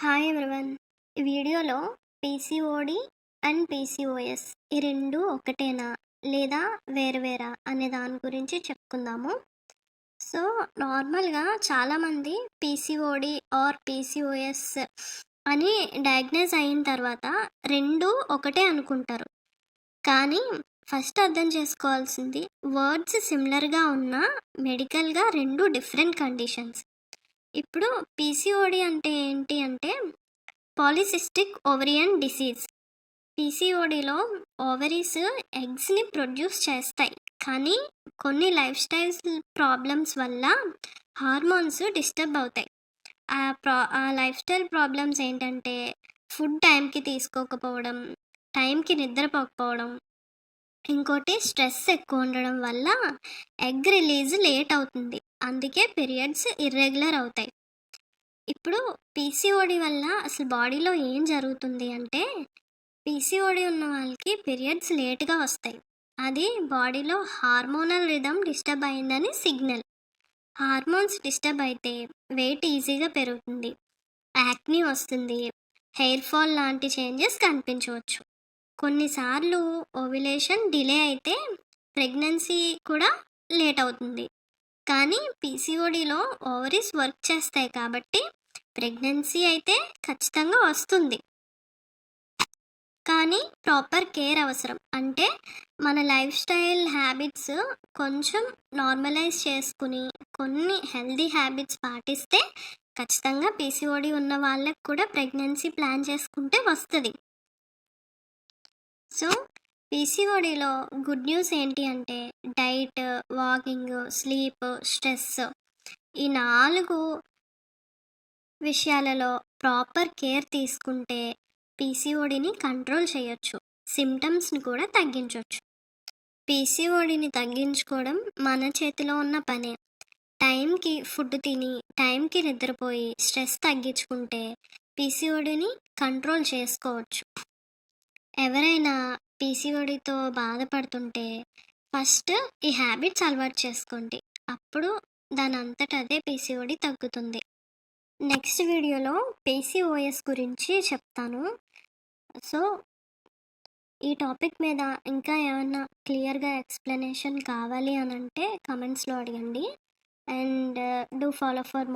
Hi everyone. ఈ వీడియోలో PCOD and PCOS ఈ రెండు ఒకటేనా లేదా వేరు వేరా అనే దాని గురించి చెప్పుకుందాము. సో నార్మల్గా చాలామంది పీసీఓడి ఆర్ పీసీఓఎస్ అని డయాగ్నైజ్ అయిన తర్వాత రెండు ఒకటే అనుకుంటారు. కానీ ఫస్ట్ అర్థం చేసుకోవాల్సింది, వర్డ్స్ సిమిలర్గా ఉన్న మెడికల్గా రెండు డిఫరెంట్ కండిషన్స్. ఇప్పుడు పీసీఓడి అంటే ఏంటి అంటే పాలిసిస్టిక్ ఓవరియన్ డిసీజ్. పీసీఓడిలో ఓవరీస్ ఎగ్స్ని ప్రొడ్యూస్ చేస్తాయి, కానీ కొన్ని లైఫ్ స్టైల్స్ ప్రాబ్లమ్స్ వల్ల హార్మోన్స్ డిస్టర్బ్ అవుతాయి. ఆ లైఫ్ స్టైల్ ప్రాబ్లమ్స్ ఏంటంటే ఫుడ్ టైంకి తీసుకోకపోవడం, టైంకి నిద్రపోకపోవడం, ఇంకోటి స్ట్రెస్ ఎక్కువ ఉండడం వల్ల ఎగ్ రిలీజ్ లేట్ అవుతుంది, అందుకే పీరియడ్స్ ఇర్రెగ్యులర్ అవుతాయి. ఇప్పుడు పీసీఓడి వల్ల అసలు బాడీలో ఏం జరుగుతుంది అంటే, పీసీఓడి ఉన్న వాళ్ళకి పీరియడ్స్ లేట్గా వస్తాయి. అది బాడీలో హార్మోనల్ రిథమ్ డిస్టర్బ్ అయిందని సిగ్నల్. హార్మోన్స్ డిస్టర్బ్ అయితే వెయిట్ ఈజీగా పెరుగుతుంది, యాక్నీ వస్తుంది, హెయిర్ ఫాల్ లాంటి చేంజెస్ కనిపించవచ్చు. కొన్నిసార్లు ఓవ్యులేషన్ డిలే అయితే ప్రెగ్నెన్సీ కూడా లేట్ అవుతుంది. కానీ పీసీఓడిలో ఓవరీస్ వర్క్ చేస్తాయి కాబట్టి ప్రెగ్నెన్సీ అయితే ఖచ్చితంగా వస్తుంది. కానీ ప్రాపర్ కేర్ అవసరం. అంటే మన లైఫ్ స్టైల్ హ్యాబిట్స్ కొంచెం నార్మలైజ్ చేసుకుని కొన్ని హెల్దీ హ్యాబిట్స్ పాటిస్తే ఖచ్చితంగా పీసీఓడి ఉన్న వాళ్ళకి కూడా ప్రెగ్నెన్సీ ప్లాన్ చేసుకుంటే వస్తుంది. సో పీసీఓడిలో గుడ్ న్యూస్ ఏంటి అంటే, డైట్, వాకింగ్, స్లీప్, స్ట్రెస్ ఈ 4 విషయాలలో ప్రాపర్ కేర్ తీసుకుంటే పీసీఓడిని కంట్రోల్ చేయొచ్చు, సిమ్టమ్స్ని కూడా తగ్గించవచ్చు. పీసీఓడిని తగ్గించుకోవడం మన చేతిలో ఉన్న పనే. టైంకి ఫుడ్ తిని టైంకి నిద్రపోయి స్ట్రెస్ తగ్గించుకుంటే పీసీఓడిని కంట్రోల్ చేసుకోవచ్చు. ఎవరైనా పీసీఓడితో బాధపడుతుంటే ఫస్ట్ ఈ హ్యాబిట్స్ అలవాటు చేసుకోండి, అప్పుడు దాని అంతటా అదే పీసీఓడి తగ్గుతుంది. నెక్స్ట్ వీడియోలో పీసీఓఎస్ గురించి చెప్తాను. సో ఈ టాపిక్ మీద ఇంకా ఏమన్నా క్లియర్గా ఎక్స్ప్లెనేషన్ కావాలి అని అంటే కమెంట్స్లో అడగండి. And do follow for